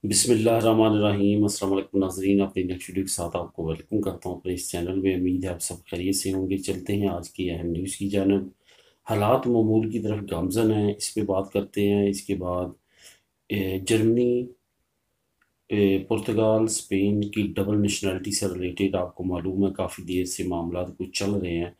बिस्मिल्लाहिर्रहमानिर्रहीम। अस्सलाम वालेकुम नाज़रीन, अपनी नेक्स्ट वीडियो के साथ आपको वेलकम करता हूँ अपने इस चैनल में। उम्मीद है आप सब खैरियत से होंगे। चलते हैं आज की अहम न्यूज़ की जानब। हालात मामूल की तरफ गामज़न हैं, इस पे बात करते हैं। इसके बाद जर्मनी, पुर्तगाल, स्पेन की डबल नेशनलिटी से रिलेटेड आपको मालूम है काफ़ी देर से मामला कुछ चल रहे हैं।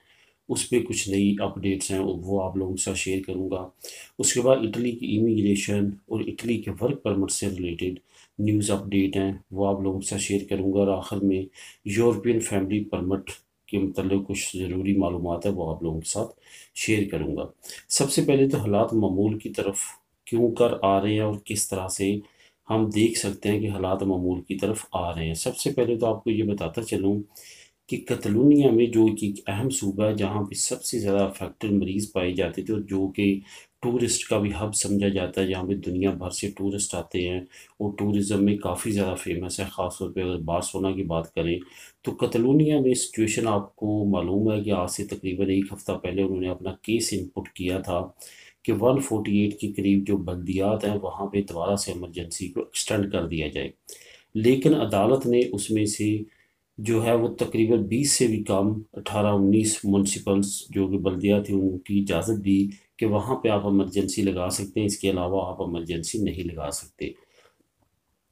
उस पर कुछ नई अपडेट्स हैं, वो आप लोगों के साथ शेयर करूंगा। उसके बाद इटली की इमिग्रेशन और इटली के वर्क परमिट से रिलेटेड न्यूज़ अपडेट हैं, वो आप लोगों के साथ शेयर करूंगा। और आखिर में यूरोपियन फैमिली परमिट के मतलब कुछ ज़रूरी मालूमात है, वो आप लोगों के साथ शेयर करूंगा। सबसे पहले तो हालात मामूल की तरफ क्यों कर आ रहे हैं और किस तरह से हम देख सकते हैं कि हालात मामूल की तरफ आ रहे हैं। सबसे पहले तो आपको ये बताता चलूँ कि कतलूनिया में जो कि एक अहम सूबा है जहाँ पे सबसे ज़्यादा अफेक्टेड मरीज़ पाए जाते थे और जो कि टूरिस्ट का भी हब समझा जाता है, जहाँ पे दुनिया भर से टूरिस्ट आते हैं और टूरिज़्म में काफ़ी ज़्यादा फेमस है। ख़ास तौर पे अगर बार्सिलोना की बात करें तो कतलूनिया में सिचुएशन आपको मालूम है कि आज से तकरीबन एक हफ़्ता पहले उन्होंने अपना केस इनपुट किया था कि 148 के करीब जो बल्दियात हैं वहाँ पे दोबारा से इमरजेंसी को एक्सटेंड कर दिया जाए। लेकिन अदालत ने उसमें से जो है वो तकरीबन 20 से भी कम 18-19 म्यूनसिपल्स जो कि बल्दियाँ थी उनकी इजाज़त दी कि वहाँ पे आप इमरजेंसी लगा सकते हैं, इसके अलावा आप इमरजेंसी नहीं लगा सकते।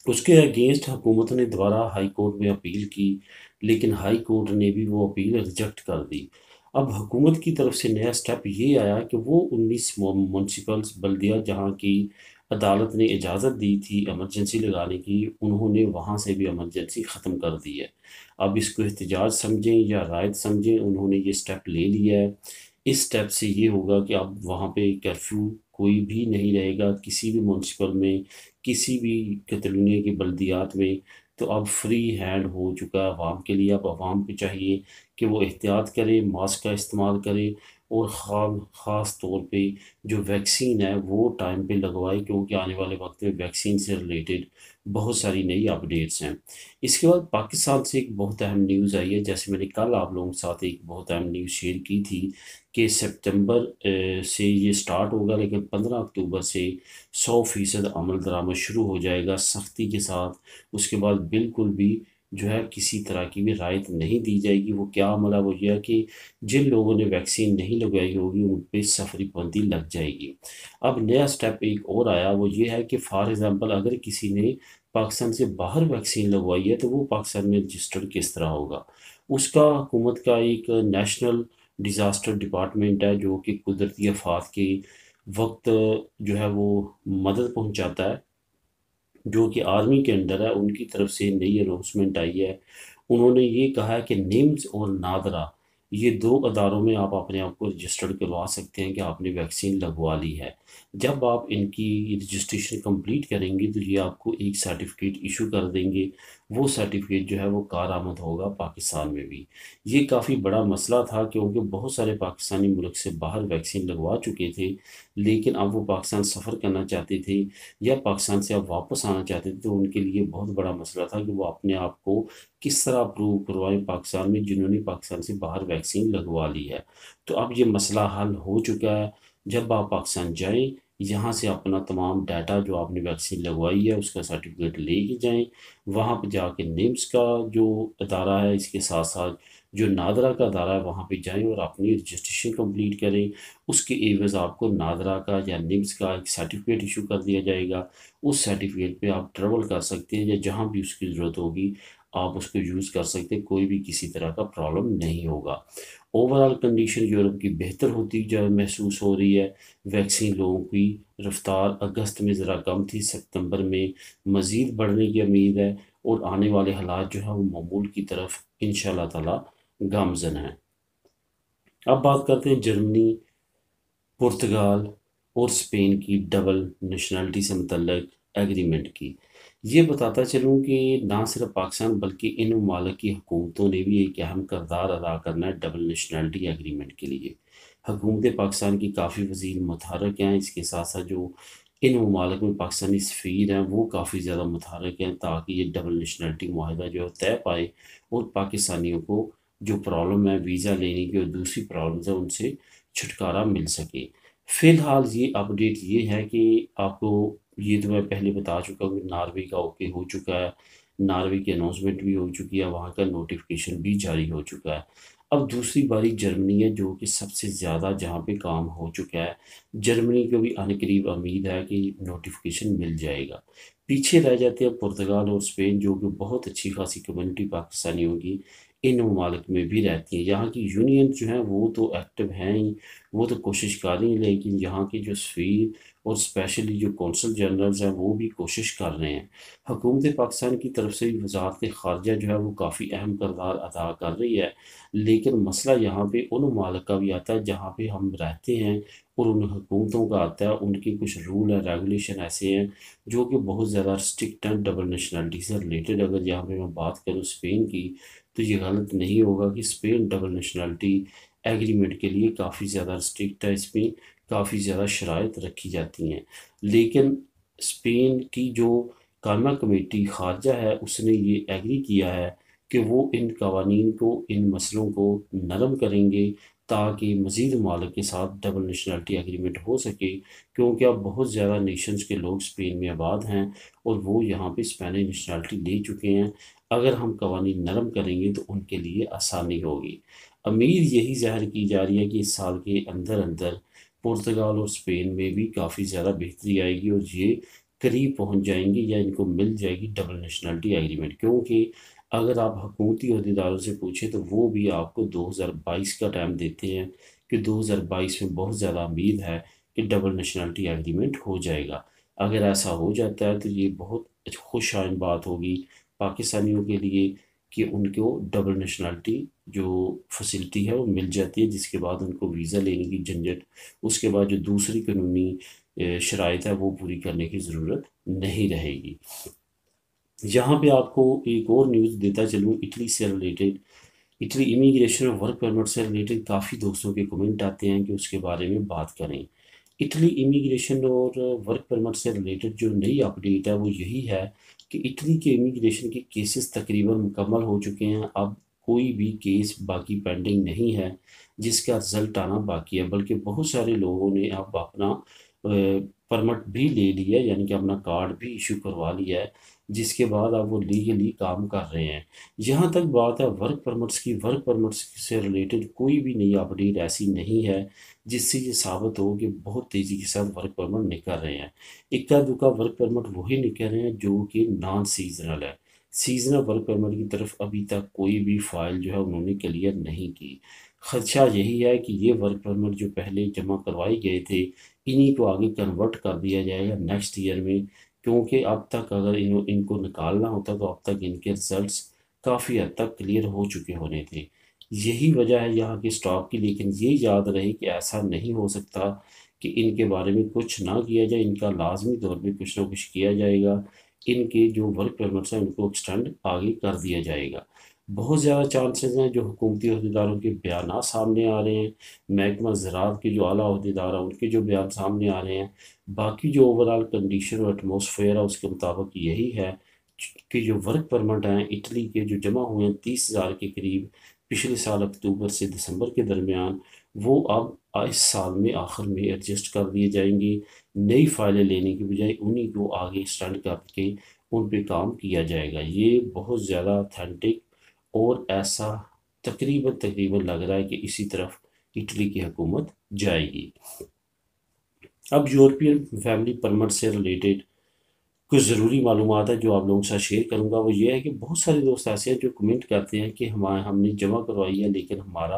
उसके अगेंस्ट हुकूमत ने दोबारा हाई कोर्ट में अपील की, लेकिन हाई कोर्ट ने भी वो अपील रिजेक्ट कर दी। अब हुकूमत की तरफ से नया स्टेप ये आया कि वो 19 म्यूनसिपल्स बल्दिया जहाँ की अदालत ने इजाज़त दी थी इमरजेंसी लगाने की, उन्होंने वहाँ से भी इमरजेंसी ख़त्म कर दी है। अब इसको एहतजाज समझें या रायत समझें, उन्होंने ये स्टेप ले लिया है। इस स्टेप से ये होगा कि अब वहाँ पे कर्फ्यू कोई भी नहीं रहेगा किसी भी म्यूनसिपल में, किसी भी कतलुनिया की बल्दियात में। तो अब फ्री हैंड हो चुका है आवाम के लिए। अब आवाम को चाहिए कि वो एहतियात करे, मास्क का इस्तेमाल करे और ख़ास तौर पे जो वैक्सीन है वो टाइम पे लगवाए, क्योंकि आने वाले वक्त में वैक्सीन से रिलेटेड बहुत सारी नई अपडेट्स हैं। इसके बाद पाकिस्तान से एक बहुत अहम न्यूज़ आई है, जैसे मैंने कल आप लोगों के साथ एक बहुत अहम न्यूज़ शेयर की थी कि सितंबर से ये स्टार्ट होगा, लेकिन 15 अक्टूबर से 100% अमल दरामद शुरू हो जाएगा सख्ती के साथ। उसके बाद बिल्कुल भी जो है किसी तरह की भी रायत नहीं दी जाएगी। वो क्या अमल है, वो यह है कि जिन लोगों ने वैक्सीन नहीं लगवाई होगी उन पर सफरी पाबंदी लग जाएगी। अब नया स्टेप एक और आया, वो ये है कि फॉर एग्ज़ाम्पल अगर किसी ने पाकिस्तान से बाहर वैक्सीन लगवाई है तो वो पाकिस्तान में रजिस्टर्ड किस तरह होगा। उसका हुकूमत का एक नेशनल डिज़ास्टर डिपार्टमेंट है जो कि कुदरती आफात के वक्त जो है वो मदद पहुंचाता है, जो कि आर्मी के अंडर है। उनकी तरफ से नई अनाउंसमेंट आई है। उन्होंने ये कहा है कि निम्स और नादरा, ये दो अदारों में आप अपने आप को रजिस्टर्ड करवा सकते हैं कि आपने वैक्सीन लगवा ली है। जब आप इनकी रजिस्ट्रेशन कंप्लीट करेंगे तो ये आपको एक सर्टिफिकेट इशू कर देंगे। वो सर्टिफिकेट जो है वो कारआमद होगा पाकिस्तान में भी। ये काफ़ी बड़ा मसला था क्योंकि बहुत सारे पाकिस्तानी मुल्क से बाहर वैक्सीन लगवा चुके थे, लेकिन अब वो पाकिस्तान सफ़र करना चाहते थे या पाकिस्तान से अब वापस आना चाहते थे, तो उनके लिए बहुत बड़ा मसला था कि वो अपने आप को किस तरह अप्रूव करवाएं पाकिस्तान में जिन्होंने पाकिस्तान से बाहर वैक्सीन लगवा ली है। तो अब ये मसला हल हो चुका है। जब आप पाकिस्तान जाएं, यहाँ से अपना तमाम डाटा जो आपने वैक्सीन लगवाई है उसका सर्टिफिकेट लेके जाएं। वहाँ पर जाके निम्स का जो अदारा है, इसके साथ साथ जो नादरा का अदारा है, वहाँ पे जाएं और अपनी रजिस्ट्रेशन कंप्लीट करें। उसके एवज़ आपको नादरा का या निम्स का एक सर्टिफिकेट इशू कर दिया जाएगा। उस सर्टिफिकेट पे आप ट्रेवल कर सकते हैं या जहाँ भी उसकी ज़रूरत होगी आप उसको यूज़ कर सकते हैं, कोई भी किसी तरह का प्रॉब्लम नहीं होगा। ओवरऑल कंडीशन यूरोप की बेहतर होती जो महसूस हो रही है। वैक्सीन लोगों की रफ्तार अगस्त में ज़रा कम थी, सितंबर में मज़ीद बढ़ने की उम्मीद है और आने वाले हालात जो है वो मामूल की तरफ इंशाल्लाह ताला गामज़न है। अब बात करते हैं जर्मनी, पुर्तगाल और स्पेन की डबल नेशनलिटी से मुतल्लिक एग्रीमेंट की। ये बताता चलूँ कि ना सिर्फ पाकिस्तान बल्कि इन ममालिक की हुकूमतों ने भी एक अहम किरदार अदा करना है डबल नेशनलिटी एग्रीमेंट के लिए। हुकूमत पाकिस्तान की काफ़ी वज़ीर मुतहरक हैं, इसके साथ साथ जो इन ममालिक में पाकिस्तानी सफ़ीर हैं वो काफ़ी ज़्यादा मुतहरक हैं ताकि ये डबल नेशनलिटी माहिदा जो है तय पाए और पाकिस्तानियों को जो प्रॉब्लम है वीज़ा लेने की और दूसरी प्रॉब्लम्स है उनसे छुटकारा मिल सके। फ़िलहाल ये अपडेट ये है कि आपको, ये तो मैं पहले बता चुका हूँ कि नॉर्वे का ओके हो चुका है, नॉर्वे की अनाउंसमेंट भी हो चुकी है, वहाँ का नोटिफिकेशन भी जारी हो चुका है। अब दूसरी बारी जर्मनी है, जो कि सबसे ज़्यादा जहाँ पे काम हो चुका है। जर्मनी को भी अनकरीब उम्मीद है कि नोटिफिकेशन मिल जाएगा। पीछे रह जाते हैं पुर्तगाल और स्पेन, जो कि बहुत अच्छी खासी कम्युनिटी पाकिस्तानियों की इन ममालिक में भी रहती है। यहाँ की यूनियन जो है वो तो एक्टिव हैं ही, वो तो कोशिश कर रही हैं, लेकिन यहाँ के जो सफ़ीर और स्पेशली जो कौंसल जनरल्स हैं वो भी कोशिश कर रहे हैं। हुकूमत पाकिस्तान की तरफ से भी वजारत ख़ारजा जो है वो काफ़ी अहम किरदार अदा कर रही है, लेकिन मसला यहाँ पे उन ममालिक का भी आता है जहाँ पे हम रहते हैं, और उन हुकूमतों का आता है। उनके कुछ रूल और रेगुलेशन ऐसे हैं जो कि बहुत ज़्यादा स्ट्रिक्ट हैं डबल नेशनलिटी से रिलेटेड। अगर यहाँ पे मैं बात करूँ स्पेन की, तो ये गलत नहीं होगा कि स्पेन डबल नेशनलिटी एग्रीमेंट के लिए काफ़ी ज़्यादा स्ट्रिक्ट है, इसमें काफ़ी ज़्यादा शराइत रखी जाती हैं। लेकिन स्पेन की जो कायमा कमेटी खारजा है, उसने ये एग्री किया है कि वो इन कवानीन को, इन मसलों को नरम करेंगे, ताकि मज़ीद ममालिक के साथ डबल नेशनलिटी एग्रीमेंट हो सके, क्योंकि अब बहुत ज़्यादा नेशंस के लोग स्पेन में आबाद हैं और वो यहाँ पे स्पेनिश नेशनलिटी ले चुके हैं। अगर हम कवानीन नरम करेंगे तो उनके लिए आसानी होगी। उम्मीद यही ज़ाहिर की जा रही है कि इस साल के अंदर अंदर पुर्तगाल और स्पेन में भी काफ़ी ज़्यादा बेहतरी आएगी और ये करीब पहुंच जाएंगी या इनको मिल जाएगी डबल नेशनलिटी एग्रीमेंट। क्योंकि अगर आप हुकूमती अहदेदारों से पूछें तो वो भी आपको 2022 का टाइम देते हैं कि 2022 में बहुत ज़्यादा उम्मीद है कि डबल नेशनलिटी एग्रीमेंट हो जाएगा। अगर ऐसा हो जाता है तो ये बहुत खुश आइन बात होगी पाकिस्तानियों के लिए कि उनको डबल नेशनलिटी जो फैसिलिटी है वो मिल जाती है, जिसके बाद उनको वीज़ा लेने की झंझट, उसके बाद जो दूसरी कानूनी शराइत है वो पूरी करने की ज़रूरत नहीं रहेगी। यहाँ पे आपको एक और न्यूज़ देता चलूँ इटली से रिलेटेड। इटली इमिग्रेशन और वर्क परमिट से रिलेटेड काफ़ी दोस्तों के कमेंट आते हैं कि उसके बारे में बात करें। इटली इमिग्रेशन और वर्क परमिट से रिलेटेड जो नई अपडेट है वो यही है कि इटली के इमिग्रेशन के केसेस तकरीबन मुकम्मल हो चुके हैं। अब कोई भी केस बाकी पेंडिंग नहीं है जिसका रिजल्ट आना बाकी है, बल्कि बहुत सारे लोगों ने अब अपना परमिट भी ले लिया, यानी कि अपना कार्ड भी इशू करवा लिया है, जिसके बाद अब वो लीगली काम कर रहे हैं। जहाँ तक बात है वर्क परमिट्स की, वर्क परमिट्स से रिलेटेड कोई भी नई अपडेट ऐसी नहीं है जिससे ये साबित हो कि बहुत तेज़ी के साथ वर्क परमिट निकल रहे हैं। इक्का दुक्का वर्क परमिट वही निकल रहे हैं जो कि नॉन सीजनल है। सीजनल वर्क परमिट की तरफ अभी तक कोई भी फाइल जो है उन्होंने क्लियर नहीं की। खदशा यही है कि ये वर्क परमिट जो पहले जमा करवाए गए थे, इन्हीं को आगे कन्वर्ट कर दिया जाएगा नेक्स्ट ईयर में, क्योंकि अब तक अगर इनको निकालना होता तो अब तक इनके रिजल्ट्स काफ़ी हद तक क्लियर हो चुके होने थे। यही वजह है यहाँ के स्टॉक की। लेकिन ये याद रहे कि ऐसा नहीं हो सकता कि इनके बारे में कुछ ना किया जाए, इनका लाजमी तौर पे कुछ ना कुछ किया जाएगा। इनके जो वर्क परमिट्स हैं उनको एक्सटेंड आगे कर दिया जाएगा। बहुत ज़्यादा चांसेस हैं जो हुकूमती अहदेदारों के बयान सामने आ रहे हैं, महकमा ज़राअत के जो आला अहदेदार हैं उनके जो बयान सामने आ रहे हैं, बाकी जो ओवरऑल कंडीशन और एटमॉस्फेयर है उसके मुताबिक यही है कि जो वर्क परमिट हैं इटली के जो जमा हुए हैं 30,000 के करीब पिछले साल अक्टूबर से दिसंबर के दरमियान, वो अब इस साल में आखिर में एडजस्ट कर दिए जाएंगे। नई फाइलें लेने की बजाय उन्हीं को आगे एक्सटेंड करके उन पे काम किया जाएगा। ये बहुत ज़्यादा अथेंटिक और ऐसा तकरीबन तकरीबन लग रहा है कि इसी तरफ इटली की हुकूमत जाएगी। अब यूरोपियन फैमिली परमिट से रिलेटेड कुछ ज़रूरी मालूमात है जो आप लोगों के साथ शेयर करूंगा। वो ये है कि बहुत सारे दोस्त ऐसे हैं जो कमेंट करते हैं कि हमने जमा करवाई है लेकिन हमारा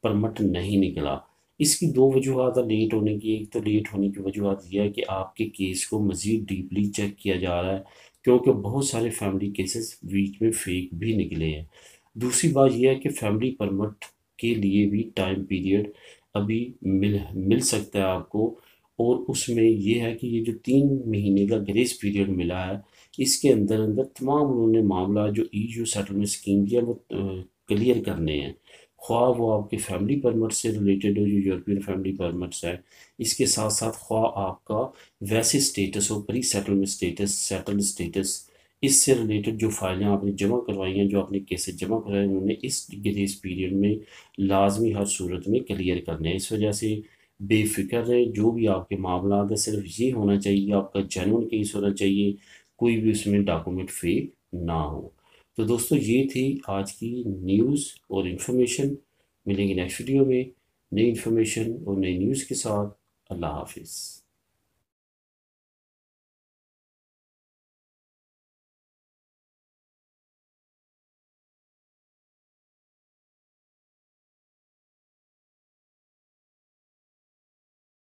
परमिट नहीं निकला। इसकी दो वजूहत है लेट होने की। एक तो लेट होने की वजूहत यह है कि आपके केस को मज़ीद डीपली चेक किया जा रहा है, क्योंकि बहुत सारे फैमिली केसेस बीच में फेक भी निकले हैं। दूसरी बात यह है कि फैमिली परमिट के लिए भी टाइम पीरियड अभी मिल मिल सकता है आपको, और उसमें ये है कि ये जो 3 महीने का ग्रेस पीरियड मिला है, इसके अंदर अंदर तमाम उन्होंने मामला जो ईयू सेटलमेंट स्कीम की है वो क्लियर करने हैं। ख्वाह वो आपके फैमिली परमिट से रिलेटेड हो जो यूरोपियन फैमिली परमिट्स है, इसके साथ साथ ख्वाह आपका वैसे स्टेटस हो, pre settlement status, settled status, इससे रिलेटेड जो फाइलें आपने जमा करवाई हैं, जो आपने केसेस जमा करवाए हैं, उन्होंने इस ग्रेस पीरियड में लाजमी हर सूरत में क्लियर करने हैं। इस वजह से बेफिक्र रहें, जो भी आपके मामला है सिर्फ ये होना चाहिए आपका जेन्युइन केस होना चाहिए, कोई भी उसमें डॉक्यूमेंट फेक ना हो। तो दोस्तों ये थी आज की न्यूज़ और इन्फॉर्मेशन। मिलेंगे नेक्स्ट वीडियो में नई इन्फॉर्मेशन और नई न्यूज़ के साथ। अल्लाह हाफिज़।